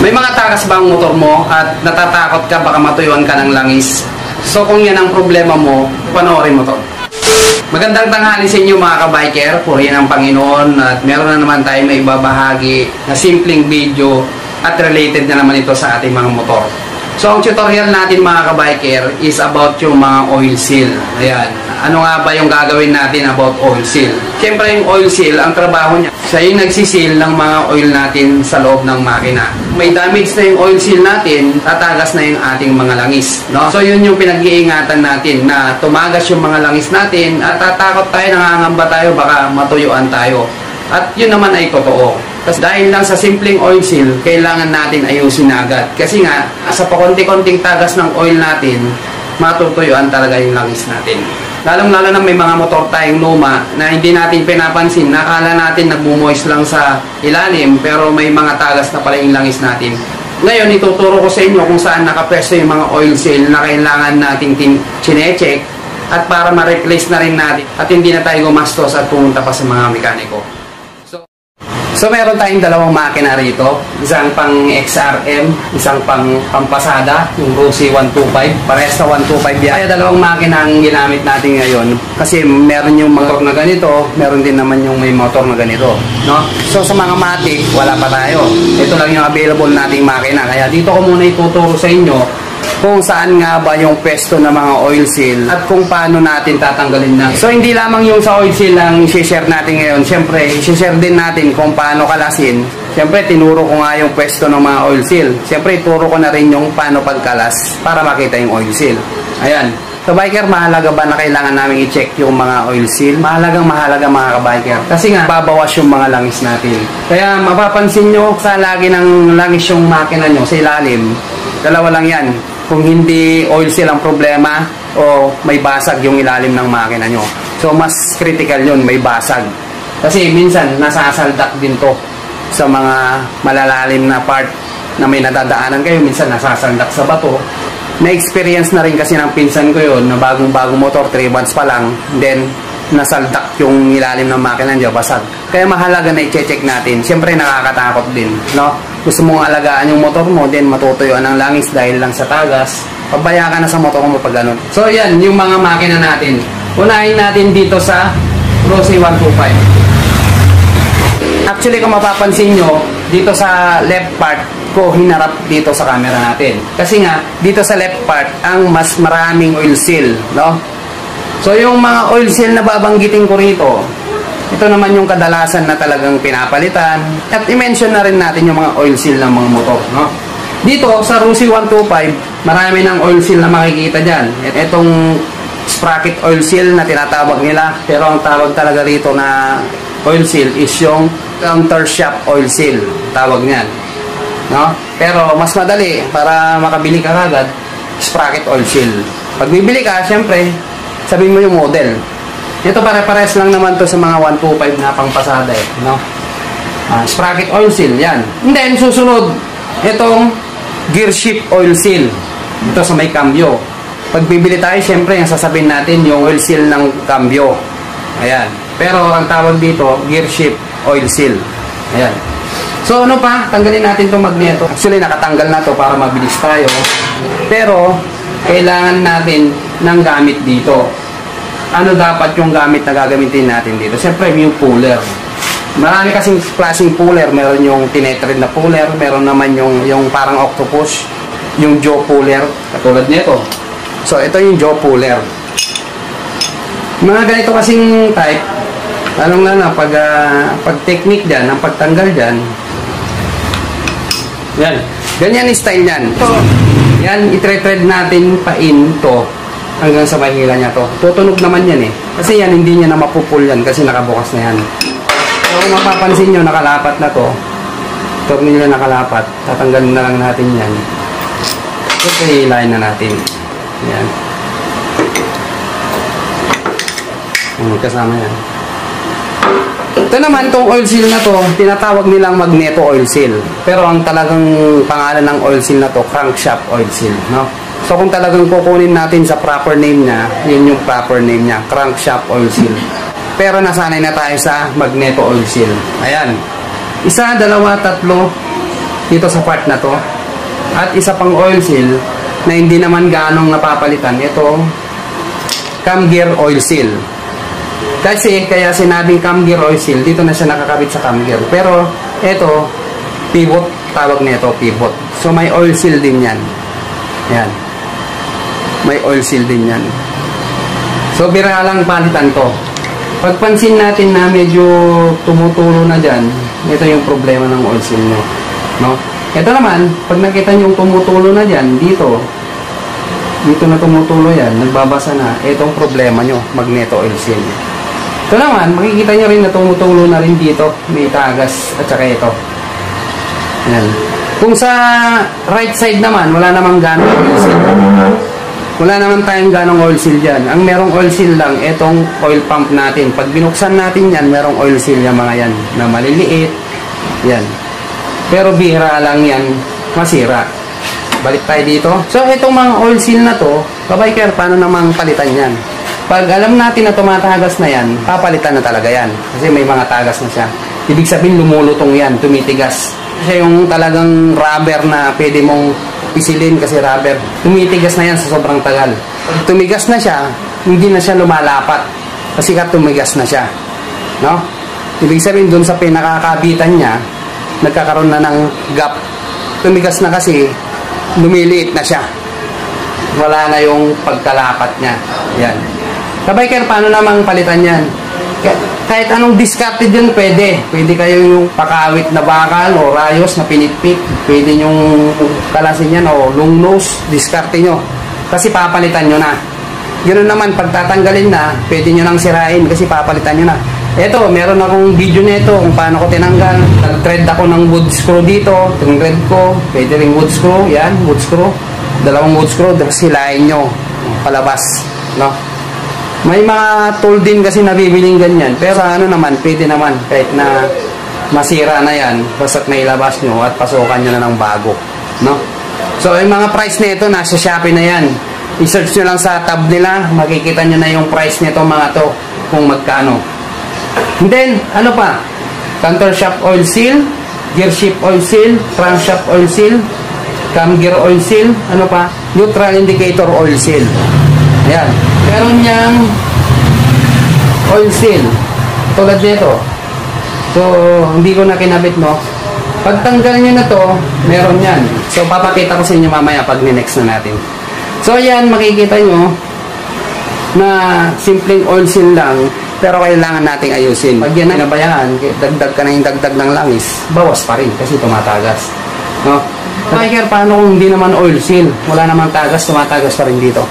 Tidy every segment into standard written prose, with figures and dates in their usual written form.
May mga takas ba ang motor mo at natatakot ka baka matuyuan ka ng langis? So kung yan ang problema mo, panoorin mo to. Magandang tanghali sa inyo mga kabiker, purihin ang Panginoon, at meron na naman tayo may ibabahagi na simpleng video at related na naman ito sa ating mga motor. So ang tutorial natin mga kabiker is about yung mga oil seal. Ayan. Ano nga ba yung gagawin natin about oil seal? Siyempre yung oil seal, ang trabaho niya, siya yung nagsisil ng mga oil natin sa loob ng makina. May damage na yung oil seal natin, tatagas na yung ating mga langis. No? So yun yung pinag-iingatan natin, na tumagas yung mga langis natin at tatakot tayo, nangangamba tayo, baka matuyuan tayo. At yun naman ay totoo. Kasi dahil lang sa simpleng oil seal, kailangan natin ayusin agad. Kasi nga, sa pakonti-konting tagas ng oil natin, matutuyuan talaga yung langis natin. Lalong-lalo na may mga motor tayong luma na hindi natin pinapansin. Nakala natin nagmumoist lang sa ilalim, pero may mga tagas na pala yung langis natin. Ngayon, ituturo ko sa inyo kung saan nakapwesto yung mga oil seal na kailangan nating chinecheck, at para ma-replace na rin natin at hindi na tayo gumastos at pumunta pa sa mga mekaniko. So meron tayong dalawang makina rito, isang pang XRM, isang pang pampasada, yung Rossi 125, parehas na 125 yan. Kaya dalawang makina ang ginamit natin ngayon kasi meron yung motor na ganito, meron din naman yung may motor na ganito, no? So sa mga matic, wala pa tayo. Ito lang yung available nating makina, kaya dito ko muna ituturo sa inyo kung saan nga ba yung pwesto ng mga oil seal at kung paano natin tatanggalin na. So hindi lamang yung sa oil seal ang i-share natin ngayon. Siyempre, i-share din natin kung paano kalasin. Siyempre, tinuro ko nga yung pwesto ng mga oil seal. Siyempre, ituro ko na rin yung paano pagkalas para makita yung oil seal. Ayan. So biker, mahalaga ba na kailangan namin i-check yung mga oil seal? Mahalaga mga kabiker. Kasi nga, babawas yung mga langis natin. Kaya mapapansin nyo, sa lagi ng langis yung makina nyo sa ilalim, dalawa lang yan. Kung hindi oil seal ang problema o may basag yung ilalim ng makina nyo. So mas critical yun, may basag. Kasi minsan nasasaldak din to sa mga malalalim na part na may nadadaanan kayo. Minsan nasasaldak sa bato. Na-experience na rin kasi ng pinsan ko yun na bagong motor, 3 months pa lang. Then nasaldak yung ilalim ng makina nyo, basag. Kaya mahalaga na i-check natin. Siyempre nakakatakot din, no? Gusto mong alagaan yung motor mo, then matutuyuan ng langis dahil lang sa tagas, pabaya ka na sa motor mo pag ganun. So yan, yung mga makina natin. Unahin natin dito sa Rossi 125. Actually, kung mapapansin nyo, dito sa left part ko, hinarap dito sa camera natin. Kasi nga, dito sa left part, ang mas maraming oil seal, no? So yung mga oil seal na babanggitin ko rito, ito naman yung kadalasan na talagang pinapalitan. At i-mention na rin natin yung mga oil seal ng mga motor, no? Dito sa Rossi 125, marami ng oil seal na makikita dyan. Itong sprocket oil seal na tinatawag nila, pero ang tawag talaga rito na oil seal is yung counter shaft oil seal, tawag niyan, no? Pero mas madali para makabili ka agad, sprocket oil seal. Pag bibili ka, syempre sabihin mo yung model. Ito pare-pares lang naman to sa mga 125 na pangpasada, no? Sprocket oil seal, yan. And then susunod, itong gear shift oil seal. Ito sa may cambio. Pag bibili tayo, syempre yung sasabihin natin yung oil seal ng cambio. Ayan. Pero ang tawag dito, gear shift oil seal. Ayan. So ano pa? Tanggalin natin itong magneto. Actually nakatanggal na to para mabilis tayo. Pero kailangan natin ng gamit dito. Ano dapat yung gamit na gagamitin natin dito? Siyempre yung puller. Marami kasing klaseng puller. Meron yung tinetred na puller, meron naman yung parang octopus, yung jaw puller, katulad nito. So ito yung jaw puller. Mga ganito kasing type, lalong-lalo na pag technique dyan, ang pagtanggal dyan, yan, ganyan yung style yan. So yan, itre-thread natin pa in to hanggang sa mahila niya to. Tutunog naman yan eh. Kasi yan, hindi niya na mapupul yan kasi nakabukas na yan. So kung mapapansin nyo, nakalapat na to. Tornilyo nakalapat. Tatanggalin na lang natin yan. So hilahin na natin. Yan. Kasama yan. Ito naman, itong oil seal na to, tinatawag nilang magneto oil seal. Pero ang talagang pangalan ng oil seal na to, crankshaft oil seal, no? So kung talagang kukunin natin sa proper name niya, yun yung proper name niya, crankshaft oil seal. Pero nasanay na tayo sa magneto oil seal. Ayan. Isa, dalawa, tatlo. dito sa part na to. At isa pang oil seal na hindi naman ganong napapalitan, ito cam gear oil seal. Kasi kaya sinabing cam gear oil seal, dito na siya nakakabit sa cam gear. Pero ito pivot, tawag nito pivot. So may oil seal din yan. Yan. May oil seal din yan. So bira lang palitan to. Pagpansin natin na medyo tumutulo na dyan, ito yung problema ng oil seal nyo. No? Ito naman, pag nakita nyo yung tumutulo na dyan, dito na tumutulo yan, nagbabasa na, itong problema nyo, magneto oil seal. Ito naman, makikita nyo rin na tumutulo na rin dito, may tagas at saka ito. Yan. Kung sa right side naman, wala namang ganong oil seal. Wala naman tayong ganong oil seal dyan. Ang merong oil seal lang, itong oil pump natin. Pag binuksan natin yan, merong oil seal yung mga yan na maliliit. Yan. Pero bihira lang yan masira. Balik tayo dito. So, itong mga oil seal na to, kabiker, paano namang palitan yan? Pag alam natin na tumatagas na yan, papalitan na talaga yan. Kasi may mga tagas na siya. Ibig sabihin, lumulutong yan, tumitigas. Kasi yung talagang rubber na pwede mong pisilin kasi rubber, tumitigas na yan sa sobrang tagal. Pag tumigas na siya, hindi na siya lumalapat. Kasi tumigas na siya. No? Ibig sabihin, dun sa pinakakabitan niya, nagkakaroon na ng gap. Tumigas na kasi, lumiliit na siya. Wala na yung pagkalapat niya. Yan. Kabiker, paano namang palitan yan? Kahit anong discarded yun, pwede. Pwede kayo yung pakawit na bakal o rayos na pinitpit. Pwede yung kalasin yan o long nose, discarded nyo. Kasi papalitan nyo na. Ganoon naman, pag tatanggalin na, pwede nyo nang sirain kasi papalitan nyo na. Eto, meron akong video nito kung paano ko tinanggal. Nag-thread ako ng wood screw dito. Itong thread ko, pwede rin wood screw. Yan, wood screw. Dalawang wood screw, silain nyo. Palabas. No? May mga tool din kasi nabibiling ganyan. Pero ano naman, pwede naman. Kahit na masira na yan, basta't nailabas nyo at pasukan nyo na ng bago. No? So, yung mga price nito, nasa Shopee na yan. I-search nyo lang sa tab nila, makikita nyo na yung price nito mga to, kung magkano. And then, ano pa? Counter shaft oil seal, gear shift oil seal, crankshaft oil seal, cam gear oil seal, ano pa? Neutral indicator oil seal. Ayan. Meron niyang oil seal. Tulad nito. So, hindi ko na kinabit, no? Pagtanggal nyo na to, meron yan. So, papakita ko sa inyo mamaya pag next na natin. So, ayan, makikita nyo na simpleng oil seal lang, pero kailangan nating ayusin. Pag yan na nabayaan, dagdag ka na yung dagdag ng langis, bawas pa rin kasi tumatagas. No? Kabiker, paano kung hindi naman oil seal? Wala namang tagas, tumatagas pa rin dito.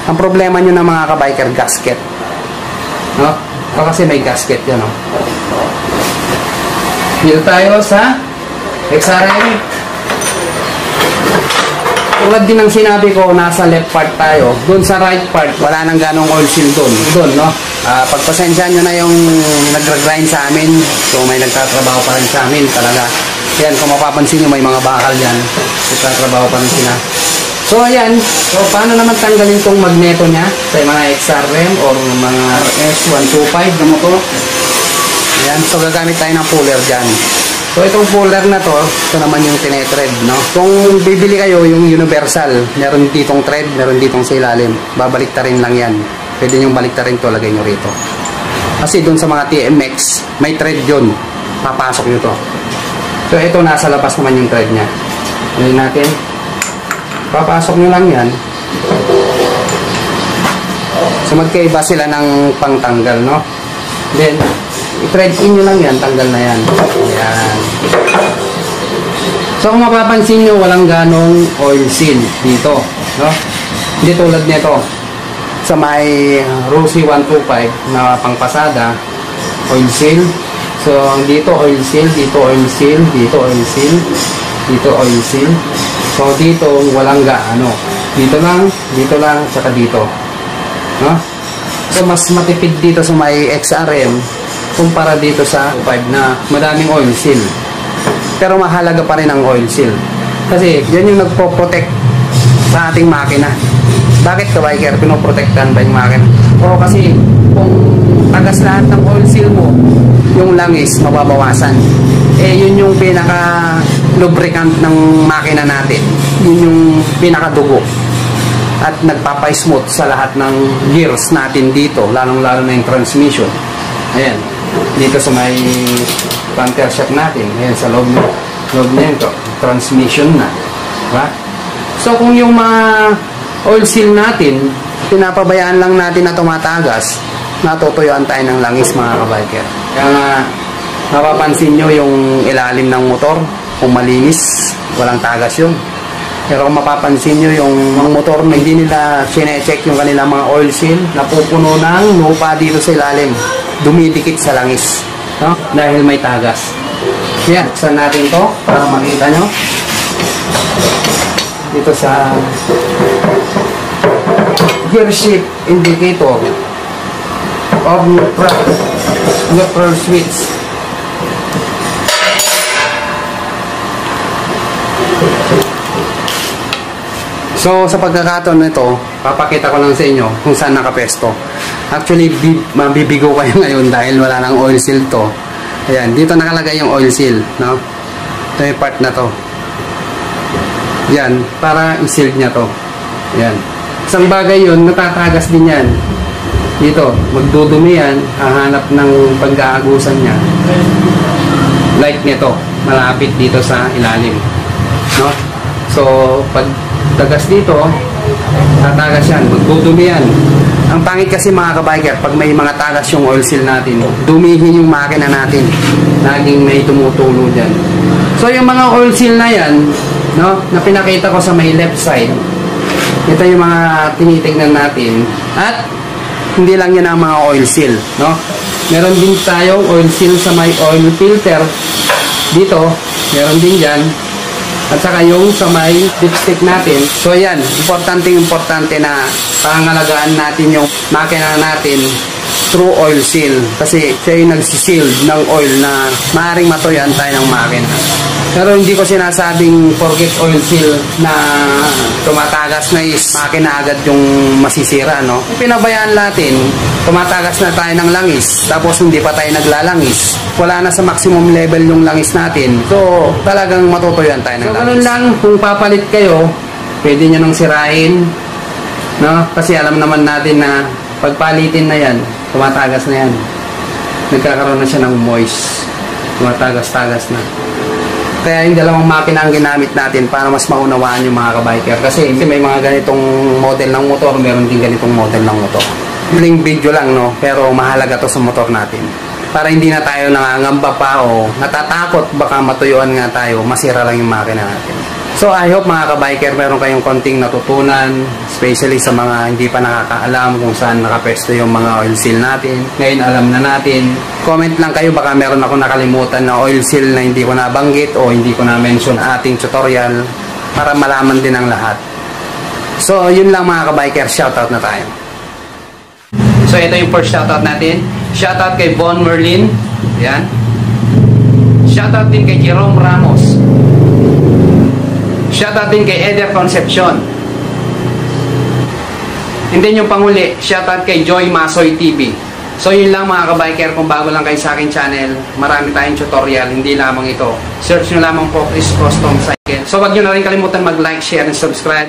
Ang problema nyo ng mga kabiker, gasket. No? O kasi may gasket yan, no? Dito tayo sa XRM. Tulad din ng sinabi ko, nasa left part tayo. Doon sa right part, wala nang ganong oil seal doon. Doon, no? Pagpasensyahan nyo na yung nag-grind sa amin. So, may nagtatrabaho pa rin sa amin talaga. Yan, kung mapapansin nyo, may mga bakal yan. Nagtatrabaho pa rin sila. So, ayan. So, paano naman tanggalin itong magneto niya sa mga XRM or mga RS125 na motor? Ayan. So, gagamit tayo ng puller dyan. So, itong puller na to, ito naman yung tinetread, no? Kung bibili kayo yung universal, meron ditong thread, meron ditong sa ilalim. Babaliktarin lang yan. Pwede nyo baliktarin to, lagay nyo rito. Kasi dun sa mga TMX, may thread yun. Papasok nyo to. So, ito nasa labas naman yung thread nya. Ngayon natin. Papasok nyo lang yan. So, magkaiba sila ng pangtanggal, no? Then, i-thread in nyo lang yan, tanggal na yan. Ayan. So, kung mapapansin nyo, walang ganong oil seal dito, no? Hindi tulad nito. Sa may Rossi 125 na pangpasada, oil seal. So, dito oil seal, dito oil seal, dito oil seal, dito oil seal. So, dito walang gaano. Dito lang, saka dito. No? So, mas matipid dito sa may XRM kumpara dito sa 5 na madaming oil seal. Pero mahalaga pa rin ang oil seal. Kasi, yan yung nagpo-protect sa ating makina. Bakit ka, biker? Pinoprotektan ba yung makina? O kasi, kung tagas lahat ng oil seal mo, yung langis mababawasan. Eh, yun yung pinaka lubricant ng makina natin. Yun yung pinakadugo at nagpapa-smooth sa lahat ng gears natin dito, lalong-lalo na yung transmission. Ayan, dito sa may counter shaft natin, ayan sa loob nito, transmission na, diba? So kung yung mga oil seal natin, pinapabayaan lang natin na tumatagas, natutuyuan tayo ng langis, mga kabiker. Kaya nga, mapapansin nyo yung ilalim ng motor, kung malinis, walang tagas yun. Pero kung mapapansin nyo yung mga motor na hindi nila sine-check yung kanilang mga oil seal, napupuno ng lupa dito sa ilalim, dumidikit sa langis, no? Dahil may tagas. Yan, buksan natin to para makita nyo dito sa gear shift indicator or neutral switch. So sa pagkakataon nito, papakita ko lang sa inyo kung saan nakapesto. Actually, mabibigo kayo ngayon dahil wala nang oil seal to. Ayan, dito nakalagay yung oil seal, no? Ito yung part na to. Yan, para i-seal niya to. Yan. Isang bagay yun, natatagas din yan. Dito, magdudumi yan, hahanap ng pag-aagusan niya. Like nito, malapit dito sa ilalim. No? So, pag tagas dito, tatagas yan, magdudumi yan. Ang pangit kasi mga kabiker, pag may mga tagas yung oil seal natin, dumihin yung makina natin. Laging may tumutulo dyan. So, yung mga oil seal na yan, no, na pinakita ko sa may left side, ito yung mga tinitignan natin. At hindi lang yan ang mga oil seal, no? Meron din tayong oil seal sa may oil filter dito, meron din dyan. At saka yung sa may dipstick natin. So yan, importante na pangalagaan natin yung makina natin through oil seal. Kasi siya yung nagsiseal ng oil na maaaring matuyan tayo ng makina. Pero hindi ko sinasabing forget oil seal na tumatagas na is makina agad yung masisira, no? Kung pinabayaan natin, tumatagas na tayo ng langis, tapos hindi pa tayo naglalangis. Wala na sa maximum level yung langis natin. So, talagang matutuyuan tayo ng langis. So, ganun lang, kung papalit kayo, pwede nyo nang sirain, no? Kasi alam naman natin na pagpalitin na yan, tumatagas na yan. Nagkakaroon na siya ng moist. Tumatagas-tagas na. Kaya yung dalawang makina ang ginamit natin para mas maunawaan yung mga kabiker. Kasi may mga ganitong model ng motor, meron din ganitong model ng motor. Yung video lang, no? Pero mahalaga to sa motor natin. Para hindi na tayo nangangamba pa o natatakot baka matuyuan nga tayo, masira lang yung makina natin. So I hope mga kabiker meron kayong konting natutunan, especially sa mga hindi pa nakakaalam kung saan nakapesto yung mga oil seal natin. Ngayon alam na natin. Comment lang kayo, baka meron ako nakalimutan na oil seal na hindi ko nabanggit o hindi ko na-mention ating tutorial para malaman din ang lahat. So yun lang mga kabiker, shoutout na tayo. So ito yung first shoutout natin. Shoutout kay Von Merlin. Yan. Shoutout din kay Jerome Ramos. Shoutout din kay Eder Concepcion. And then yung panguli, shoutout kay Joy Masoy TV. So yun lang mga kabiker, kung bago lang kayo sa aking channel, marami tayong tutorial, hindi lamang ito. Search nyo lamang po Chris Custom Cycle. So wag nyo na rin kalimutan mag-like, share, and subscribe.